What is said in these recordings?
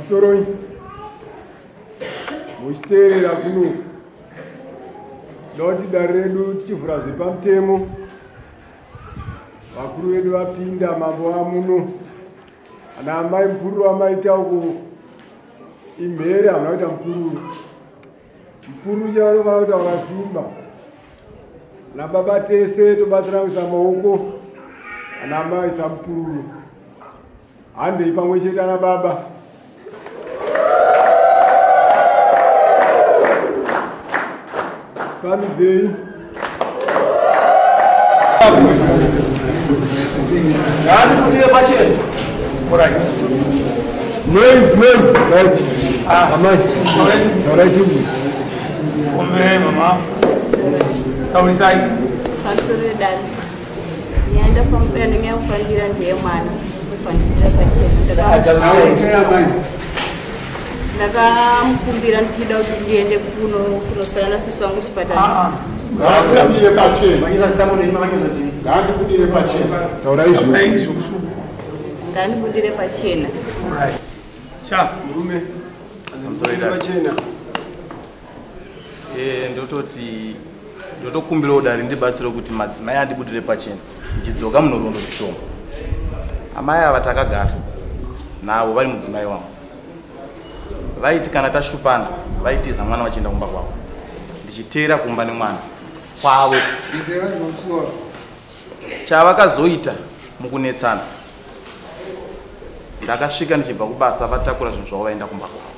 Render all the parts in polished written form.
Soroi, mushtere kuno noti daredu tichivhura zvepamutemo vakuru vedu vapinda mambo amuno ana amai mupururu amaita uko imhere hamuna kuita mupururu chavanofana kuita wakasimba ana baba tese tobatsira kuisa maoko ana amai isa mupururu handei pamwe chete ana baba Ngaandibudire Pachena. Right. Noise, right. Right. Mama. How is I? Sansuri dan. Yanda from planning yang fandiran dia mana? Fandiran Pachena. Naga kumbiran tidak ujiende kuno sana sisi wangu chipatani. Ngaandibudire Pachena. Ngaandibudire Pachena. Ngaandibudire Pachena. Right. Cha, murume. Ngaandibudire Pachena. Ndotokumbira udari ndibatsiro kuti madzimai andibudire Pachena. Ndichidzoka munorondo zvishoma. Amai ava takagara navo vari mudzimai wangu. Vaiti kana tashupana vaitiza mwana vachienda kumba kwavo ndichiteera kumba nemwana kwavo chavakazoita mukunetsana ndakasvika ndichibva kubasa vatakura zvinhu zvavo vaenda kumba kwavo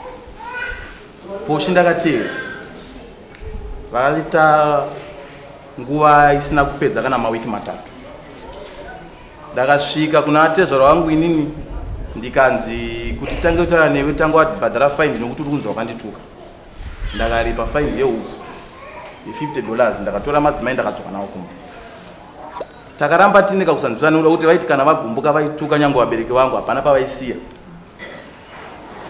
poshi ndakateera vakaita nguva isina kupedza kana mawiki matatu ndakasvika kuna atezvaro wangu inini ndikanzi kuti tange kutaura newe tange wabhadhara faini nokuti uri kunzi wakandituka ndakaripa faini yehuku $50 ndakatora madzimai ndakadzoka nawo kumba takaramba tinika kusanzwisana nokuti vaiti kana vagumbuka vaituka nyange vabereki vangu hapana pavaisiya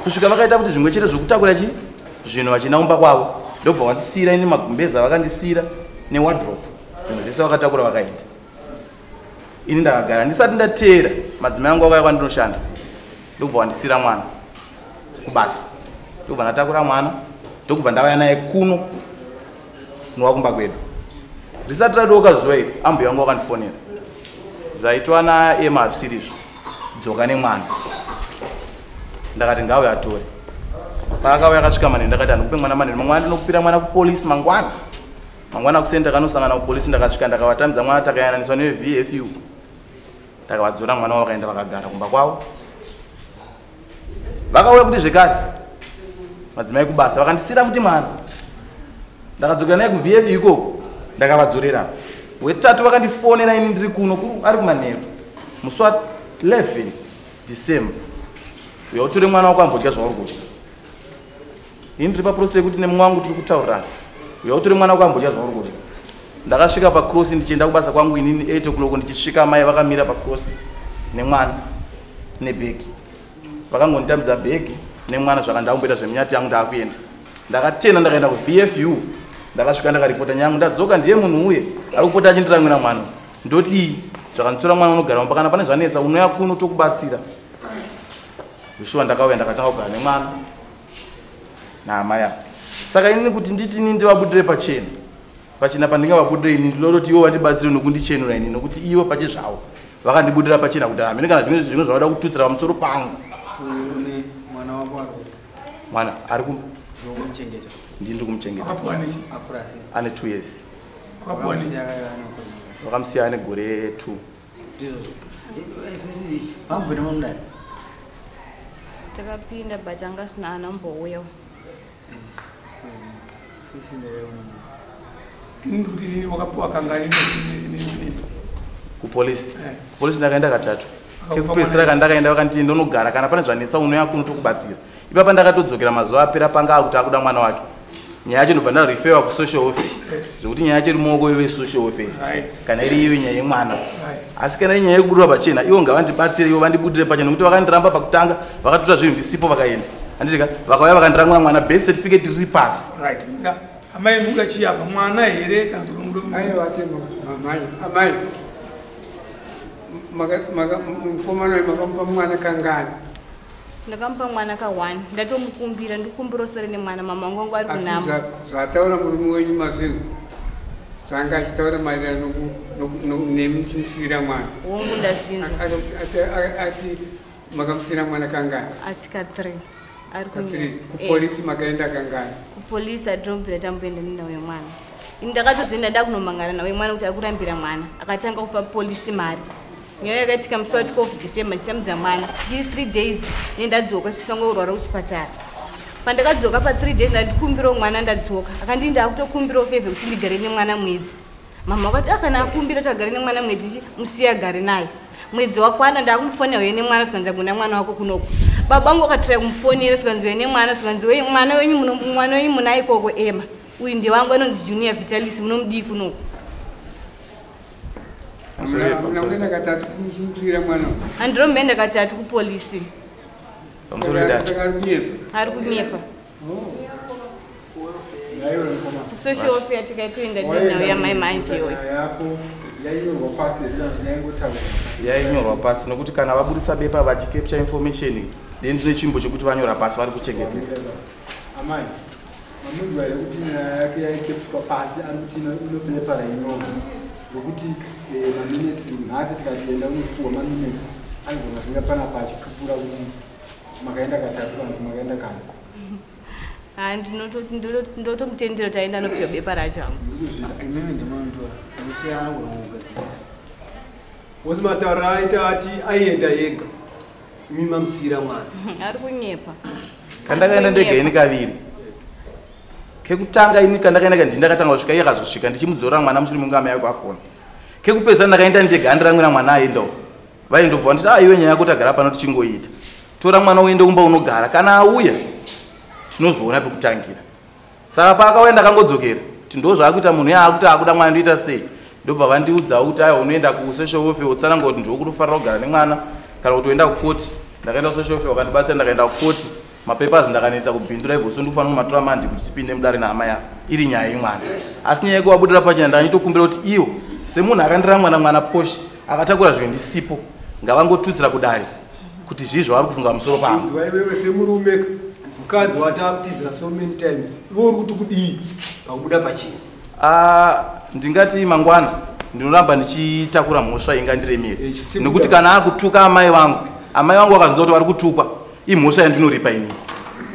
kusvika vakaita kuti zvimwe chete zvokutakura zvinhu vachienda kumba kwavo ndobva vandisiyira ini magumbeza vakandisiyira newardrobe zvinhu zvese vakatakura vakaenda ini ndakagara ndisati ndateera madzimai angu vakauya kwandinoshanda ndobva vandisira mwana kubasa ndobva ndatakura mwana ndokubva ndauya naye kuno nowakumba kwedu risati radoka zuva iri ambuya wangu wakandifonera zvaitwa naema havisirizvo dzoka nemwana ndakati ngauya atore paakauya akasvika manene ndakati handikupe mwana manene mangwana ndinokupira mwana kupolisi mangwana kusenda kanosangana kupolisi ndakasvika ndakavatamidza mwana takayananiswa nevfu ndakavadzora mwana wavo vakaenda vakagara kumba kwavo vakauya futi zvekare madzimai kubasa vakandisira futi mwana ndakadzokera naye kuvfu ikoko ndakavadzorera wetatu vakandifonera ini ndiri kuno ari kumanheru musi wa 11 December yautore mwana wako ambodya zvauri kudya ini ndiri paprocess yekuti nemumwe wangu tiri kutaurirana yautore mwana wako ambodya zvauri kudya ndakasvika pacross ndichienda kubasa kwangu inini 8 o'clock ndichisvika mai vakamira pacross nemwana nebhegi vakangonditambidza bhegi nemwana zvakandamboita zvemunyati yangu ndaakuenda ndakatenda ndakaenda kuvfu ndakasvika ndakaripota nyangu ndadzoka ndiye munhu uye ari kupota achindiramwira mwana ndoti zvakanditora mwana unogara mumba kana pane zvanetsa unoya kuno tokubatsira zvishuwa ndakauya ndakatanga kugara nemwana naamai avo saka inini kuti nditini ndivabudire Pachena pandingavabudire ini ndinototi ivo vandibatsire nokundichenura ini nokuti ivo pache zvavo vakandibudira Pachena kuti hamene kana zvimwe zvavada kututsira pamusoro pangu mwana ari ndiri kumuchengeta ane 2 years vakamsiya ane gore 2 takapinda but anga sina anambouya kuti nini wakapuwa kangani kupolisi ndakaenda katatu kekupesera kandakaenda vakanti ndonogara kana pane zvanetsa unouya kuno tokubatsira ipapa ndakatodzokera mazuva apera panga akuti akuda mwana wake nyaya yacho ndobva ndarifewa kusocial welfare zvekuti nyaya yacho iri muoko wevesocial welfare kana iri iyo nyaya yemwana asi kana inyaya yekubudirwa pachena ivo ngavandibatsire ivo vandibudire pachena nokuti vakandiramba pakutanga vakatora zvinhu ndisipo vakaenda handitika vakauya vakandiramura mwana birth certificate riri pasi amai mukachiyapa mwana here kana amai mukomana makamupa mwana kangani ndakamupa mwana ka1 ndatomukumbira ndikumbira usere nemwana mama wangu ari kunama zvataura murume wenyu mazvinhu zvanga achitaura maererano nemuchimusira mwana wongu ndazvinzwa ati makamusira mwana kangani atika 3 ari kupolisi makaenda kangani kupolisi atomubvira tamboenda nenawe mwana ndakatozoenda da kunomangana nawe mwana kuti akurambira mwana akatanga kupa polisi mari nyaya yakaitika musi wa 12 December chitamudza mwana ndiri 3 days nendadzoka sisangorwara kuchipatara pandakadzoka pa 3 days ndandikumbirawo mwana ndadzoka akandinda akutokumbirawo fevhe kuti ndigare nemwana mwedzi mama akati akana akumbira kuti agare nemwana mwedzi musiye agare naye mwedzi wakwana ndakumufonera uye nemwana sikanzi agona mwana wako kunoko baba angu akatira kumufonera sikanzi uye nemwana sikanzi mwana wenyu muna ikoko ema uyu ndiye wangu anonzi Junior Vitalis munomudii kunoko Mnakwenda katatu kumsira mwana. Andromenda katatu kupolisi. Ari kunyepa. Social welfare tikaitoenda nayo yamai manje yoyo. Yainyorwa pasi nokuti kana vaburitsa bepa vachicapture information ndine chimbo chekuti vanyora pasi vari kuchengetedza. Amai. Mamundu wale kuti yake yaikepswa pasi anokuti inobepa rainyorwa. Ngokuti maminutes nhasi tikatienda unofuwa maminutes angona zvinga pana pachikupura kuti makaenda katatu kana kuti makaenda kana ndinotomutendera taenda nopfiwa bepa racho imimi ndinondo kuti anogona kugadzirisa wose mataura aita ati aienda yega mimamusira mwana ari kunyepa kandakaenda ndega ini kaviri kekutanga ini kandakaenda ndindakatanga kusvika iye akazosvika ndichimudzorera mwana mushure mungu amai yako afona kekupedzana ndakaenda ndega andiramwira mwana aendawo vaindobva nditi iwe nyaya yakuti agara pano tichingoita tora mwana uende kumba unogara kana auya tinozoona pekutangira saka paakaenda akangodzokera kuti ndo zvaakuita munhu yaakuti akuda mwana ndoita sei ndobva vandiudzawo kuti aiwa unoenda kusocial welfare utsananga kuti ndikutofanira kugara nemwana kana kuti uenda kukoti ndakaenda kusocial welfare vakandibatsira ndakaenda kukoti mapepers ndakanetsa kubhindura ivhoso ndikufanira kumatora mandi kuti tipinde mudare nehama yako iri nyaya yemwana asi nyaya yekuvabudira pachena ndanyitokumbira kuti iwo semunhu akandiramwana mwana poshe akatakura zvinhu ndisipo ngavangotutsira kudare kuti zvizvo vari kufunga musoro pangu iwewe semurume mukadzi watakutizira so many times iwe uri kuti kudii pakubuda pachena ndingati mangwana ndinoramba ndichitakura mhosva ingandiremere nekuti kana akutuka amai vangu vakazonza kuti vari kutukwa imhosva yandinoripa inini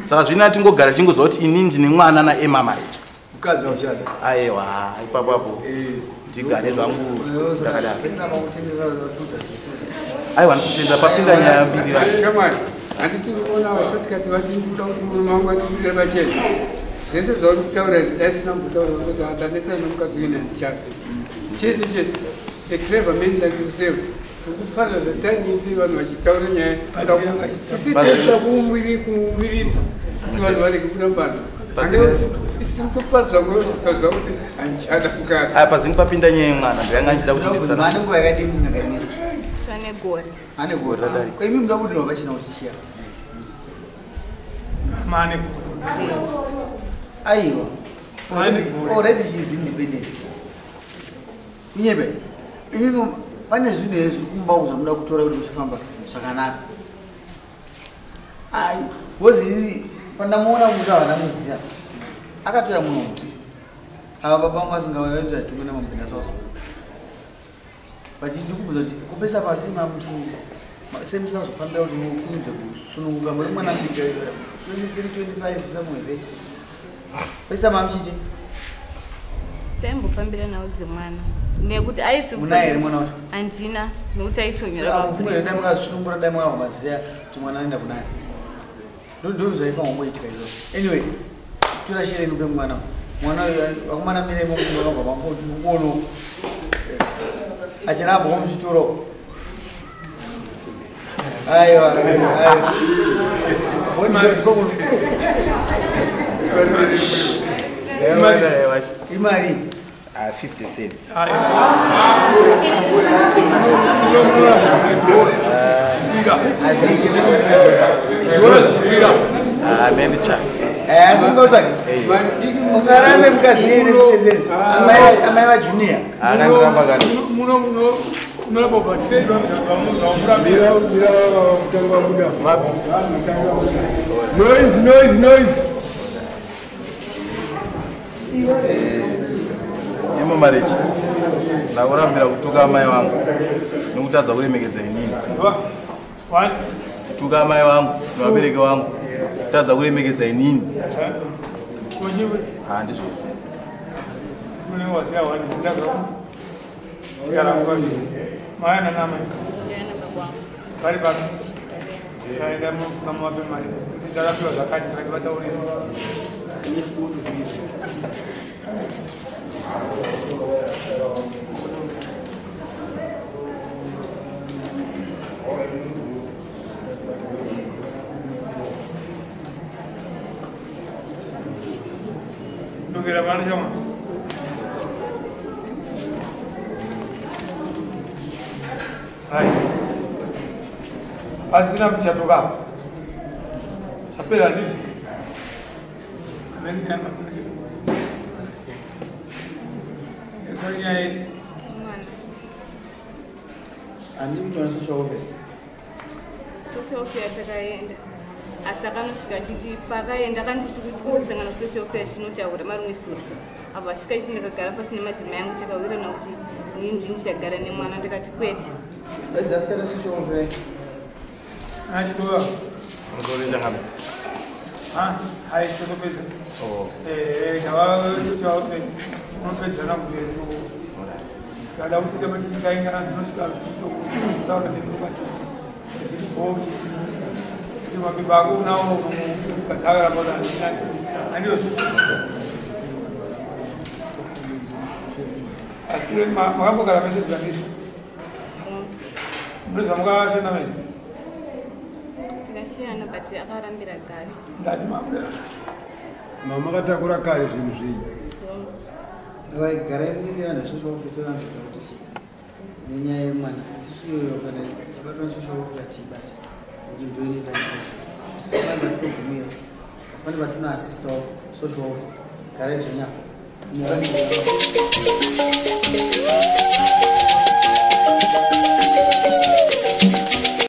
saka zvino atingogara chingoziva kuti ini ndine mwana naemamaicha mukadzi auchada aiwa ipapapo ndigare zvangu ndakadaro aiwa ndikutendera papinda nyaya mbiri vacho handitiri kuona vashotikati vatiri kuda kuti murume wangu atibudire pachena zvese zvauri kutaura daisina kutaura kuti atanetsana nomukadzi uine handichafe chete chete the clever men like yourself kukufanira zvatanyisi vanhu vachitaura nyaya isitisa kumumiridza kuti vanhu varege kuda mbano isitiri kuparidza kweusikaziva kuti handichada mukadzi pazingi papinda nyaya yemwana ndoyanga ndichida kuti mane nguva yakadii musingakainisa ane gore ane gore kwaimi muda kudirwa pachena kuchichiya mane aiwa already she is independent kunyebe imimi pane zvinhu ezviri kumbawo zvamuda kutora kuti muchifamba zvakanaka ai hozi pandamuona kuti havana muziya akatoya munhu kuti ava baba vangu asingavaita tumwe namabhina swaso vachindikubvunza kuti kupesa pasi mamusinga semusazofambira kuti mukwanise kusununguka muri mwana mudika 25 somewhere pesa mamuchiti taimbofambira nawo dzemwana nekuti munaere mwana wacho handina nekuti aitonyora dai mukasunungura dai mwakamaziya kuti mwana anoenda kunani ndozvaifa ngomboitika izvozvo anyway tora shere inu kwemwana mwana vakomana miremo vakabva vangono achina abva muchitoro Aiwa. Imari 50 cents. Mendicha. Asingozwa. Ungarambe mkazini presence. Amaiwa junior. Anangiramba kani. Noise. Imo marechi. Ndakurambira kutuka mai wangu. Nokutadza kuremekedza inini. Kutuka mai wangu, vabereki wangu. Kutadza kuremekedza inini. Handizvo. Asina mchatoka. Chapela ndizi. Ameni yana. Esanya ye. Andimtu na social worker. Social worker atakaenda. Asakanosvika chiti pakaenda kanditi kuti kusangana social worker chinotaura marumwisiro. Apa svika ichi ndakagara pasi nemadzimai angu takawirana kuti ini ndichagara nemwana ndikati kwete. Dzasara social worker. Achikuwa. Unotoresha ngami. Hai chotopedza. Dawa chotopedza. Unopedza na mbuyetu. Kada kuti kama tikaingana dzinosvika siso kutaura nezvokati. Kuti kuti mabiba ako unawo mukatagara bada andiyo. Asire makambogara mese dzanisi. Mbuza mukashenda mese. Tikasiyana but akarambira gasi. Ndati mabera. Mama katakura kare zvinhu zvinyi. Gara yana social worker torambe kuti nenyaya yemwana isusuyo kana chibatwa social worker chibata kuti ndoita kuti vanotogumira asi pane vatino assistawo social worker gara izvonya Thank you.